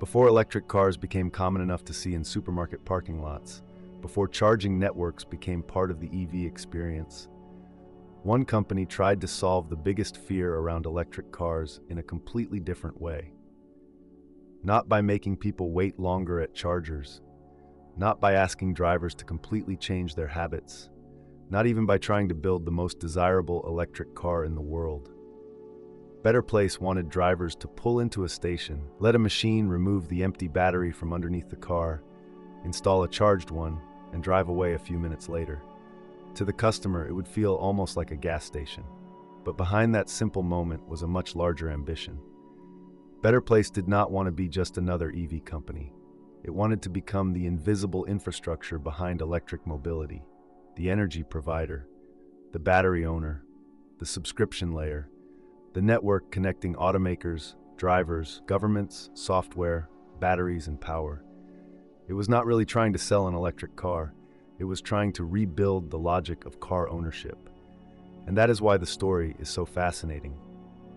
Before electric cars became common enough to see in supermarket parking lots, before charging networks became part of the EV experience, one company tried to solve the biggest fear around electric cars in a completely different way. Not by making people wait longer at chargers, not by asking drivers to completely change their habits, not even by trying to build the most desirable electric car in the world. Better Place wanted drivers to pull into a station, let a machine remove the empty battery from underneath the car, install a charged one, and drive away a few minutes later. To the customer, it would feel almost like a gas station. But behind that simple moment was a much larger ambition. Better Place did not want to be just another EV company. It wanted to become the invisible infrastructure behind electric mobility, the energy provider, the battery owner, the subscription layer, the network connecting automakers, drivers, governments, software, batteries, and power. It was not really trying to sell an electric car. It was trying to rebuild the logic of car ownership. And that is why the story is so fascinating.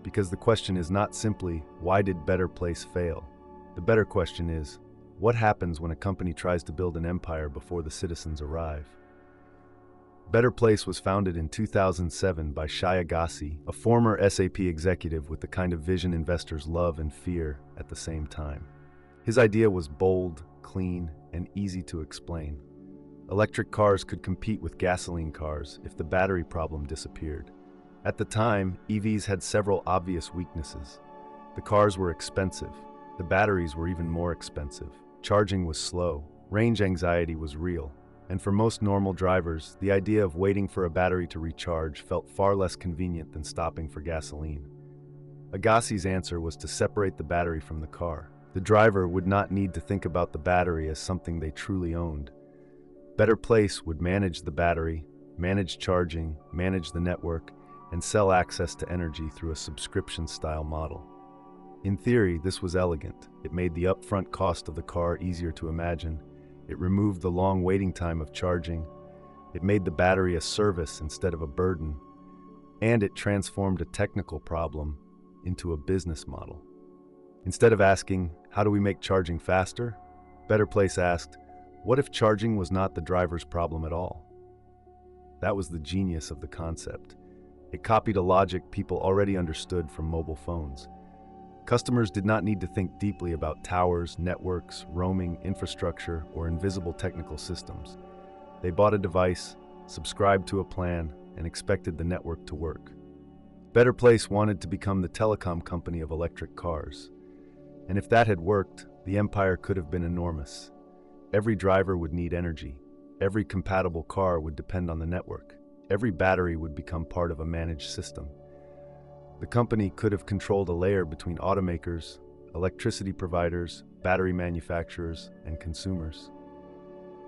Because the question is not simply, why did Better Place fail? The better question is, what happens when a company tries to build an empire before the citizens arrive? Better Place was founded in 2007 by Shai Agassi, a former SAP executive with the kind of vision investors love and fear at the same time. His idea was bold, clean, and easy to explain. Electric cars could compete with gasoline cars if the battery problem disappeared. At the time, EVs had several obvious weaknesses. The cars were expensive. The batteries were even more expensive. Charging was slow. Range anxiety was real. And for most normal drivers, the idea of waiting for a battery to recharge felt far less convenient than stopping for gasoline. Agassi's answer was to separate the battery from the car. The driver would not need to think about the battery as something they truly owned. Better Place would manage the battery, manage charging, manage the network, and sell access to energy through a subscription-style model. In theory, this was elegant. It made the upfront cost of the car easier to imagine. It removed the long waiting time of charging. It made the battery a service instead of a burden. And it transformed a technical problem into a business model. Instead of asking, how do we make charging faster? Better Place asked, what if charging was not the driver's problem at all? That was the genius of the concept. It copied a logic people already understood from mobile phones. Customers did not need to think deeply about towers, networks, roaming, infrastructure, or invisible technical systems. They bought a device, subscribed to a plan, and expected the network to work. Better Place wanted to become the telecom company of electric cars. And if that had worked, the empire could have been enormous. Every driver would need energy. Every compatible car would depend on the network. Every battery would become part of a managed system. The company could have controlled a layer between automakers, electricity providers, battery manufacturers, and consumers.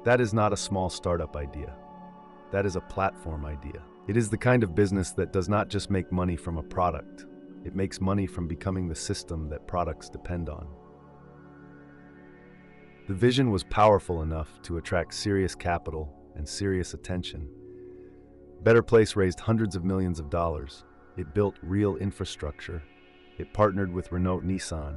That is not a small startup idea. That is a platform idea. It is the kind of business that does not just make money from a product. It makes money from becoming the system that products depend on. The vision was powerful enough to attract serious capital and serious attention. Better Place raised hundreds of millions of dollars. It built real infrastructure. It partnered with Renault-Nissan.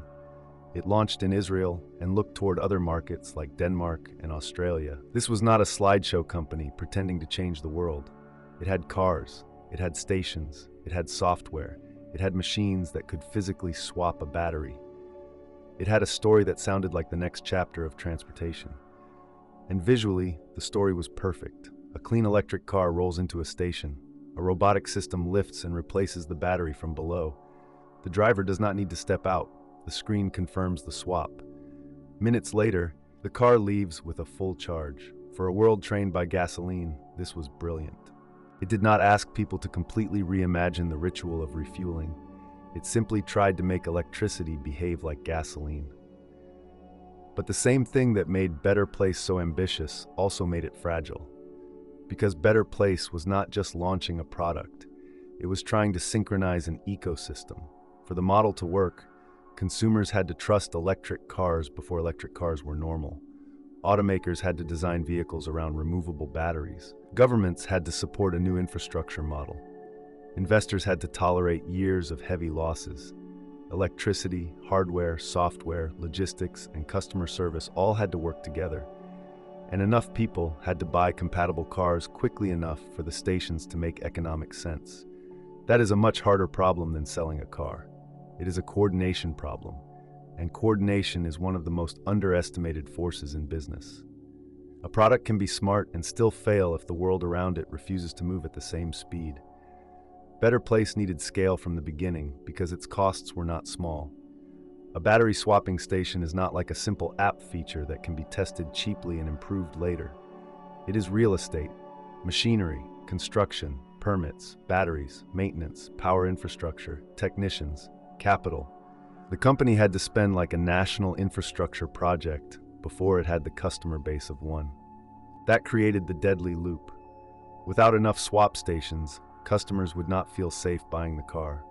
It launched in Israel and looked toward other markets like Denmark and Australia. This was not a slideshow company pretending to change the world. It had cars, it had stations, it had software, it had machines that could physically swap a battery. It had a story that sounded like the next chapter of transportation. And visually, the story was perfect. A clean electric car rolls into a station. A robotic system lifts and replaces the battery from below. The driver does not need to step out. The screen confirms the swap. Minutes later, the car leaves with a full charge. For a world trained by gasoline, this was brilliant. It did not ask people to completely reimagine the ritual of refueling. It simply tried to make electricity behave like gasoline. But the same thing that made Better Place so ambitious also made it fragile. Because Better Place was not just launching a product, it was trying to synchronize an ecosystem. For the model to work, consumers had to trust electric cars before electric cars were normal. Automakers had to design vehicles around removable batteries. Governments had to support a new infrastructure model. Investors had to tolerate years of heavy losses. electricity, hardware, software, logistics, and customer service all had to work together. And enough people had to buy compatible cars quickly enough for the stations to make economic sense. That is a much harder problem than selling a car. It is a coordination problem, and coordination is one of the most underestimated forces in business. A product can be smart and still fail if the world around it refuses to move at the same speed. Better Place needed scale from the beginning because its costs were not small. A battery swapping station is not like a simple app feature that can be tested cheaply and improved later. It is real estate, machinery, construction, permits, batteries, maintenance, power infrastructure, technicians, capital. The company had to spend like a national infrastructure project before it had the customer base of one. That created the deadly loop. Without enough swap stations, customers would not feel safe buying the car.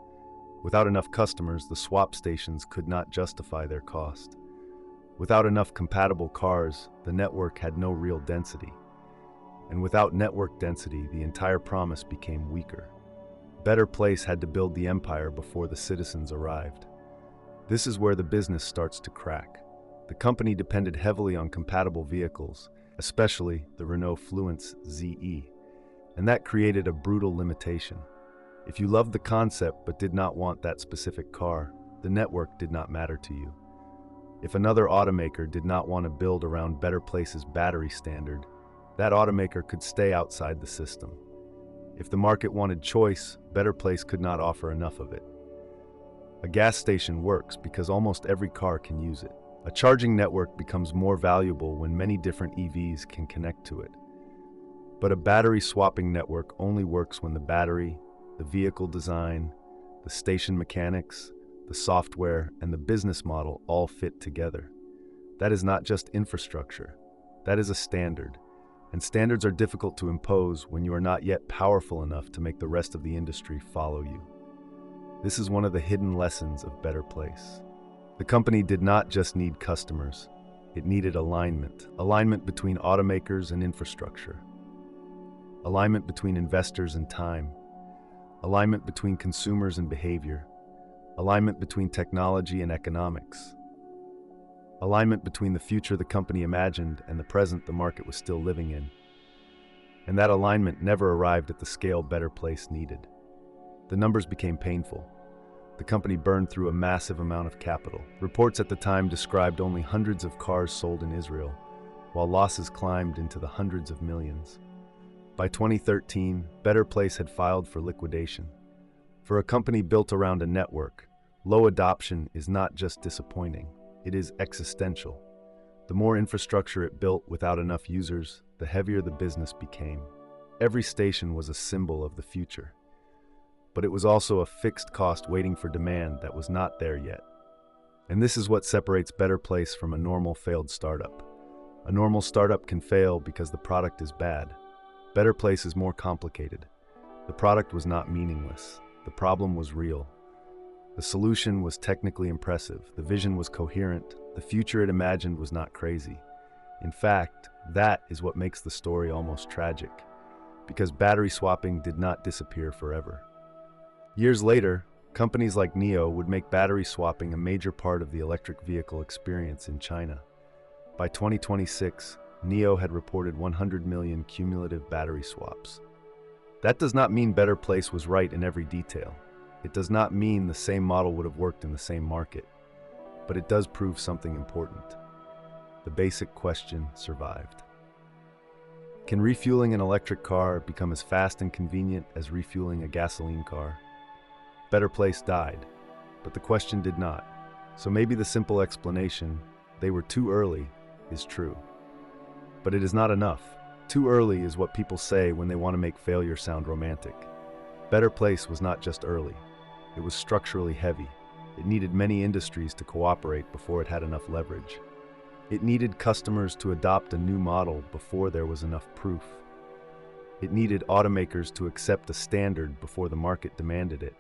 Without enough customers, the swap stations could not justify their cost. Without enough compatible cars, the network had no real density. And without network density, the entire promise became weaker. Better Place had to build the empire before the citizens arrived. This is where the business starts to crack. The company depended heavily on compatible vehicles, especially the Renault Fluence ZE, and that created a brutal limitation. If you loved the concept but did not want that specific car, the network did not matter to you. If another automaker did not want to build around Better Place's battery standard, that automaker could stay outside the system. If the market wanted choice, Better Place could not offer enough of it. A gas station works because almost every car can use it. A charging network becomes more valuable when many different EVs can connect to it. But a battery swapping network only works when the battery, the vehicle design, the station mechanics, the software, and the business model all fit together. That is not just infrastructure. That is a standard. And standards are difficult to impose when you are not yet powerful enough to make the rest of the industry follow you. This is one of the hidden lessons of Better Place. The company did not just need customers. It needed alignment. Alignment between automakers and infrastructure. Alignment between investors and time. Alignment between consumers and behavior. Alignment between technology and economics. Alignment between the future the company imagined and the present the market was still living in. And that alignment never arrived at the scale Better Place needed. The numbers became painful. The company burned through a massive amount of capital. Reports at the time described only hundreds of cars sold in Israel, while losses climbed into the hundreds of millions. By 2013, Better Place had filed for liquidation. For a company built around a network, low adoption is not just disappointing, it is existential. The more infrastructure it built without enough users, the heavier the business became. Every station was a symbol of the future. But it was also a fixed cost waiting for demand that was not there yet. And this is what separates Better Place from a normal failed startup. A normal startup can fail because the product is bad. Better Place is more complicated. The product was not meaningless. The problem was real. The solution was technically impressive. The vision was coherent. The future it imagined was not crazy. In fact, that is what makes the story almost tragic, because battery swapping did not disappear forever. Years later, companies like NIO would make battery swapping a major part of the electric vehicle experience in China. By 2026, NIO had reported 100 million cumulative battery swaps. That does not mean Better Place was right in every detail. It does not mean the same model would have worked in the same market. But it does prove something important. The basic question survived. Can refueling an electric car become as fast and convenient as refueling a gasoline car? Better Place died, but the question did not. So maybe the simple explanation, they were too early, is true. But it is not enough. Too early is what people say when they want to make failure sound romantic. Better Place was not just early. It was structurally heavy. It needed many industries to cooperate before it had enough leverage. It needed customers to adopt a new model before there was enough proof. It needed automakers to accept a standard before the market demanded it.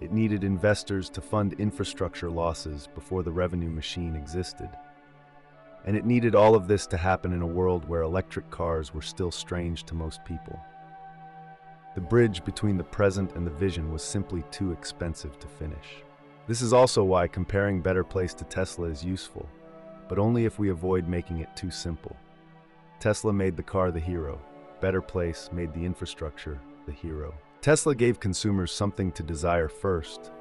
It needed investors to fund infrastructure losses before the revenue machine existed. And it needed all of this to happen in a world where electric cars were still strange to most people. The bridge between the present and the vision was simply too expensive to finish. This is also why comparing Better Place to Tesla is useful, but only if we avoid making it too simple. Tesla made the car the hero. Better Place made the infrastructure the hero. Tesla gave consumers something to desire first,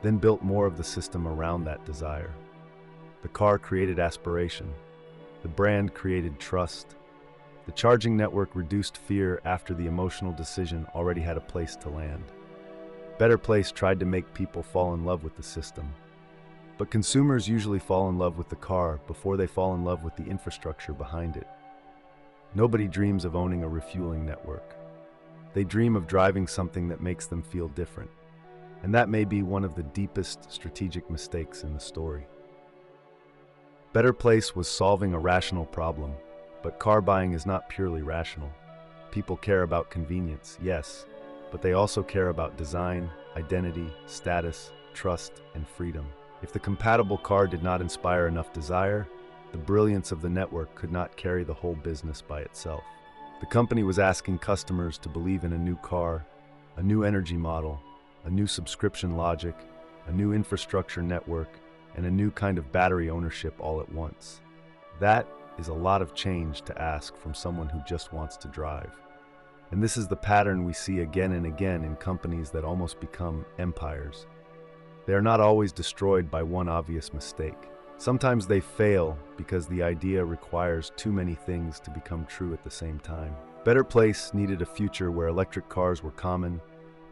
then built more of the system around that desire. The car created aspiration. The brand created trust. The charging network reduced fear after the emotional decision already had a place to land. Better Place tried to make people fall in love with the system. But consumers usually fall in love with the car before they fall in love with the infrastructure behind it. Nobody dreams of owning a refueling network. They dream of driving something that makes them feel different. And that may be one of the deepest strategic mistakes in the story. Better Place was solving a rational problem, but car buying is not purely rational. People care about convenience, yes, but they also care about design, identity, status, trust, and freedom. If the compatible car did not inspire enough desire, the brilliance of the network could not carry the whole business by itself. The company was asking customers to believe in a new car, a new energy model, a new subscription logic, a new infrastructure network, and a new kind of battery ownership all at once. That is a lot of change to ask from someone who just wants to drive. And this is the pattern we see again and again in companies that almost become empires. They are not always destroyed by one obvious mistake. Sometimes they fail because the idea requires too many things to become true at the same time. Better Place needed a future where electric cars were common,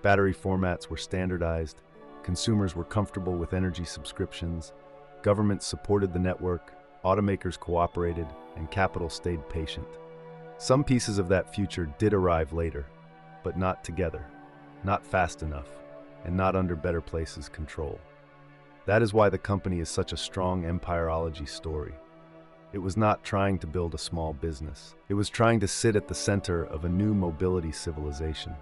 battery formats were standardized, consumers were comfortable with energy subscriptions, governments supported the network, automakers cooperated, and capital stayed patient. Some pieces of that future did arrive later, but not together, not fast enough, and not under Better Place's control. That is why the company is such a strong Empireology story. It was not trying to build a small business. It was trying to sit at the center of a new mobility civilization.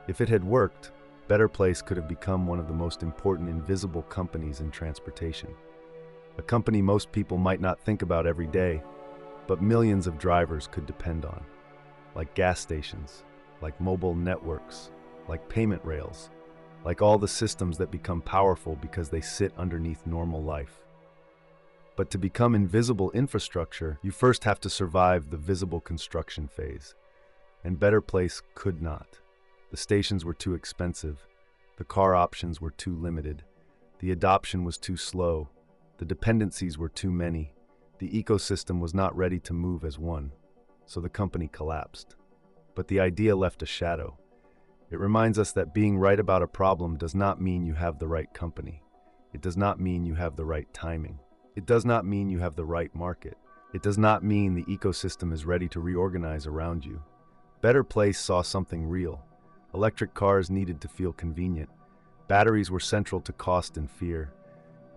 If it had worked, Better Place could have become one of the most important invisible companies in transportation. A company most people might not think about every day, but millions of drivers could depend on. Like gas stations, like mobile networks, like payment rails, like all the systems that become powerful because they sit underneath normal life. But to become invisible infrastructure, you first have to survive the visible construction phase. And Better Place could not. The stations were too expensive. The car options were too limited. The adoption was too slow. The dependencies were too many. The ecosystem was not ready to move as one. So the company collapsed. But the idea left a shadow. It reminds us that being right about a problem does not mean you have the right company. It does not mean you have the right timing. It does not mean you have the right market. It does not mean the ecosystem is ready to reorganize around you. Better Place saw something real. Electric cars needed to feel convenient. Batteries were central to cost and fear.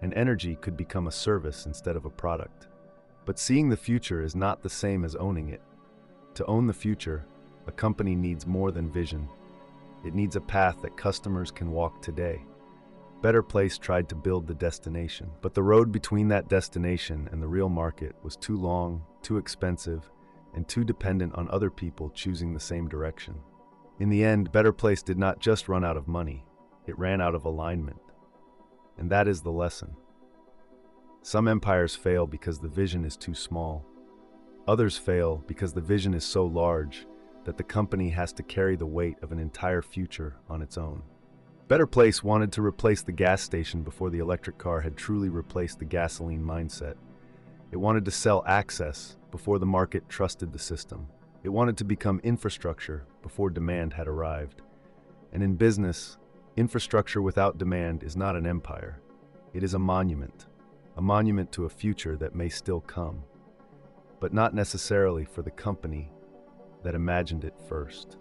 And energy could become a service instead of a product. But seeing the future is not the same as owning it. To own the future, a company needs more than vision. It needs a path that customers can walk today. Better Place tried to build the destination, but the road between that destination and the real market was too long, too expensive, and too dependent on other people choosing the same direction. In the end, Better Place did not just run out of money, it ran out of alignment. And that is the lesson. Some empires fail because the vision is too small. Others fail because the vision is so large that the company has to carry the weight of an entire future on its own. Better Place wanted to replace the gas station before the electric car had truly replaced the gasoline mindset. It wanted to sell access before the market trusted the system. It wanted to become infrastructure before demand had arrived. And in business, infrastructure without demand is not an empire. It is a monument to a future that may still come, but not necessarily for the company that imagined it first.